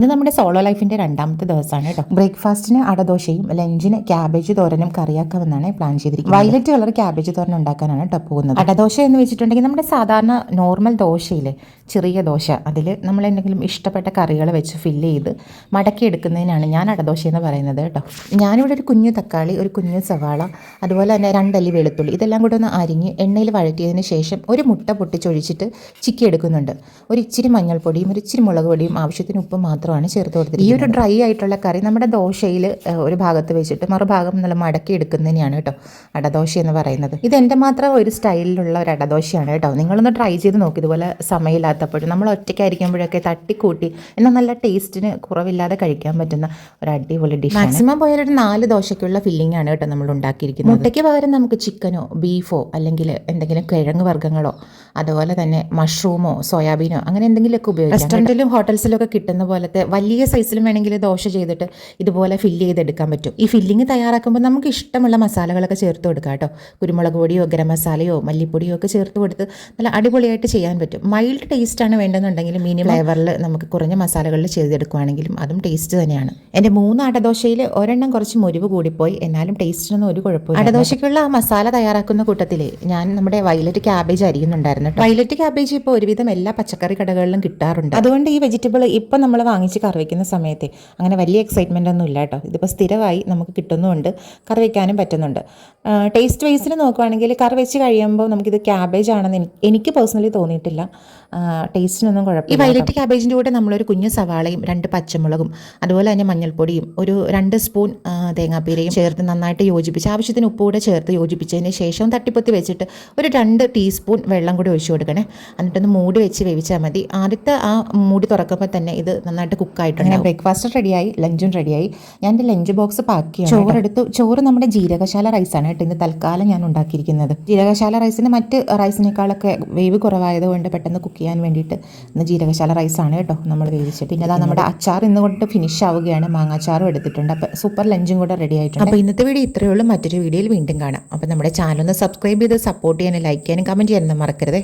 ഇത് നമ്മുടെ സോളോ ലൈഫിൻ്റെ രണ്ടാമത്തെ ദിവസമാണ് കേട്ടോ. ബ്രേക്ക്ഫാസ്റ്റിന് അടദോശയും ലഞ്ചിന് ക്യാബേജ് തോരനും കറിയാക്കാമെന്നാണ് പ്ലാൻ ചെയ്തിരിക്കുന്നത്. വയലറ്റ് കളർ ക്യാബേജ് തോരൻ ഉണ്ടാക്കാനാണ് കേട്ടോ പോകുന്നത്. അടദോശ എന്ന് വെച്ചിട്ടുണ്ടെങ്കിൽ നമ്മുടെ സാധാരണ നോർമൽ ദോശയിലെ ചെറിയ ദോശ അതിൽ നമ്മൾ എന്തെങ്കിലും ഇഷ്ടപ്പെട്ട കറികൾ വെച്ച് ഫില്ല് ചെയ്ത് മടക്കി എടുക്കുന്നതിനാണ് ഞാൻ അടദോശ എന്ന് പറയുന്നത് കേട്ടോ. ഞാനിവിടെ ഒരു കുഞ്ഞു തക്കാളി, ഒരു കുഞ്ഞു സവാള, അതുപോലെ തന്നെ 2 അല്ലി വെളുത്തുള്ളി ഇതെല്ലാം കൂടെ ഒന്ന് അരിഞ്ഞ് എണ്ണയിൽ വഴറ്റിയതിന് ശേഷം ഒരു മുട്ട പൊട്ടിച്ചൊഴിച്ചിട്ട് ചിക്കി എടുക്കുന്നുണ്ട്. ഒരു ഇച്ചിരി മഞ്ഞൾപ്പൊടിയും ഒരു ഇച്ചിരി മുളക് പൊടിയും ആവശ്യത്തിന് ഉപ്പ് മാത്രമാണ് ചേർത്ത് കൊടുത്തത്. ഈ ഒരു ഡ്രൈ ആയിട്ടുള്ള കറി നമ്മുടെ ദോശയിൽ ഒരു ഭാഗത്ത് വെച്ചിട്ട് മറുഭാഗം നല്ല മടക്കി എടുക്കുന്നതിനെയാണ് കേട്ടോ അടദോശ എന്ന് പറയുന്നത്. ഇത് എൻ്റെ മാത്രം ഒരു സ്റ്റൈലിലുള്ള ഒരു അടദോശയാണ് കേട്ടോ. നിങ്ങളൊന്ന് ട്രൈ ചെയ്ത് നോക്കി. ഇതുപോലെ സമയമില്ലാത്തപ്പോഴും നമ്മൾ ഒറ്റയ്ക്കായിരിക്കുമ്പോഴൊക്കെ തട്ടിക്കൂട്ടി എന്നാൽ നല്ല ടേസ്റ്റിന് കുറവില്ലാതെ കഴിക്കാൻ പറ്റുന്ന ഒരു അടിപൊളി ഡിഷ്. മാക്സിമം പോയാലൊരു 4 ദോശയ്ക്കുള്ള ഫില്ലിംഗ് ആണ് കേട്ടോ നമ്മൾ ഉണ്ടാക്കിയിരിക്കുന്നത്. മുട്ടയ്ക്ക് പകരം നമുക്ക് ചിക്കനോ ബീഫോ അല്ലെങ്കിൽ എന്തെങ്കിലും കിഴങ്ങ് വർഗ്ഗങ്ങളോ അതുപോലെ തന്നെ മഷ്റൂമോ സോയാബീനോ അങ്ങനെ എന്തെങ്കിലുമൊക്കെ ഉപയോഗിക്കാം. റെസ്റ്റോറൻറ്റിലും ഹോട്ടൽസിലും ഒക്കെ കിട്ടുന്ന പോലത്തെ വലിയ സൈസിലും വേണമെങ്കിൽ ദോശ ചെയ്തിട്ട് ഇതുപോലെ ഫില്ല് ചെയ്തെടുക്കാൻ പറ്റും. ഈ ഫില്ലിങ് തയ്യാറാക്കുമ്പോൾ നമുക്ക് ഇഷ്ടമുള്ള മസാലകളൊക്കെ ചേർത്ത് കൊടുക്കാം കേട്ടോ. കുരുമുളക് പൊടിയോ ഗരം മസാലയോ മല്ലിപ്പൊടിയോ ഒക്കെ ചേർത്ത് കൊടുത്ത് നല്ല അടിപൊളിയായിട്ട് ചെയ്യാൻ പറ്റും. മൈൽഡ് ടേസ്റ്റാണ് വേണ്ടെന്നുണ്ടെങ്കിൽ മിനിമം ഫ്ലേവറിൽ നമുക്ക് കുറഞ്ഞ മസാലകളിൽ ചെയ്തെടുക്കുകയാണെങ്കിലും അതും ടേസ്റ്റ് തന്നെയാണ്. എൻ്റെ 3 അടദോശയിൽ ഒരെണ്ണം കുറച്ച് മുരിവ് കൂടിപ്പോയി, എന്നാലും ടേസ്റ്റിനൊന്നും ഒരു കുഴപ്പമില്ല. അടദോശയ്ക്കുള്ള ആ മസാല തയ്യാറാക്കുന്ന കൂട്ടത്തിൽ ഞാൻ നമ്മുടെ വയലറ്റ് ക്യാബേജ് അരിയുന്നുണ്ടായിരുന്നു. വയലറ്റ് ക്യാബേജ് ഇപ്പോൾ ഒരുവിധം എല്ലാ പച്ചക്കറി കടകളിലും കിട്ടാറുണ്ട്. അതുകൊണ്ട് ഈ വെജിറ്റബിൾ ഇപ്പം നമ്മൾ വാങ്ങിച്ച് കറി വയ്ക്കുന്ന സമയത്ത് അങ്ങനെ വലിയ എക്സൈറ്റ്മെൻ്റ് ഒന്നും ഇല്ല കേട്ടോ. ഇതിപ്പോൾ സ്ഥിരമായി നമുക്ക് കിട്ടുന്നുമുണ്ട്, കറി വയ്ക്കാനും പറ്റുന്നുണ്ട്. ടേസ്റ്റ് വൈസിൽ നോക്കുവാണെങ്കിൽ കറി വെച്ച് കഴിയുമ്പോൾ നമുക്കിത് ക്യാബേജ് ആണെന്ന് എനിക്ക് പേഴ്സണലി തോന്നിയിട്ടില്ല. ടേസ്റ്റിനൊന്നും കുഴപ്പമില്ല. ഈ വയലറ്റ് ക്യാബേജിൻ്റെ കൂടെ നമ്മളൊരു കുഞ്ഞു സവാളയും 2 പച്ചമുളകും അതുപോലെ തന്നെ മഞ്ഞൾപ്പൊടിയും ഒരു 2 സ്പൂൺ തേങ്ങാപ്പീരയും ചേർത്ത് നന്നായിട്ട് യോജിപ്പിച്ച് ആവശ്യത്തിന് ഉപ്പ് കൂടെ ചേർത്ത് യോജിപ്പിച്ചതിന് ശേഷം തട്ടിപ്പൊത്തി വെച്ചിട്ട് ഒരു 2 ടീസ്പൂൺ വെള്ളം കൂടി ഒഴിച്ചു കൊടുക്കണേ. എന്നിട്ടൊന്ന് മൂടി വെച്ച് വേവിച്ചാൽ മതി. ആദ്യത്തെ ആ മൂടി തുറക്കുമ്പോൾ തന്നെ ഇത് നന്നായിട്ട് കുക്കായിട്ടുണ്ട്. ബ്രേക്ക്ഫാസ്റ്റ് റെഡിയായി, ലഞ്ചും റെഡിയായി. ഞാൻ എൻ്റെ ലഞ്ച് ബോക്സ് പാക്ക് ചെയ്യാം. ചോറെടുത്തു. ചോറ് നമ്മുടെ ജീരകശാല റൈസാണ് കേട്ടോ ഇന്ന് തൽക്കാലം ഞാൻ ഉണ്ടാക്കിയിരിക്കുന്നത്. ജീരകശാല റൈസിന് മറ്റ് റൈസിനേക്കാളൊക്കെ വേവ് കുറവായതുകൊണ്ട് പെട്ടെന്ന് കുക്ക് ചെയ്യാൻ വേണ്ടിയിട്ട് ഇന്ന് ജീരകശാല റൈസാണ് കേട്ടോ നമ്മൾ വേവിച്ചത്. പിന്നെ അതാ നമ്മുടെ അച്ചാർ ഇന്ന് കൊണ്ട് ഫിനിഷ് ആവുകയാണ്. മാങ്ങാച്ചാറും എടുത്തിട്ടുണ്ട്. അപ്പോൾ സൂപ്പർ ലഞ്ചും കൂടെ റെഡി ആയിട്ടുണ്ട്. അപ്പോൾ ഇന്നത്തെ വീഡിയോ ഇത്രയേ ഉള്ളൂ. മറ്റൊരു വീഡിയോയിൽ വീണ്ടും കാണാം. അപ്പോൾ നമ്മുടെ ചാനൽ ഒന്ന് സബ്സ്ക്രൈബ് ചെയ്ത് സപ്പോർട്ട് ചെയ്യാനും ലൈക്ക് ചെയ്യാനും കമൻറ്റ് ചെയ്യാനും മറക്കരുത്.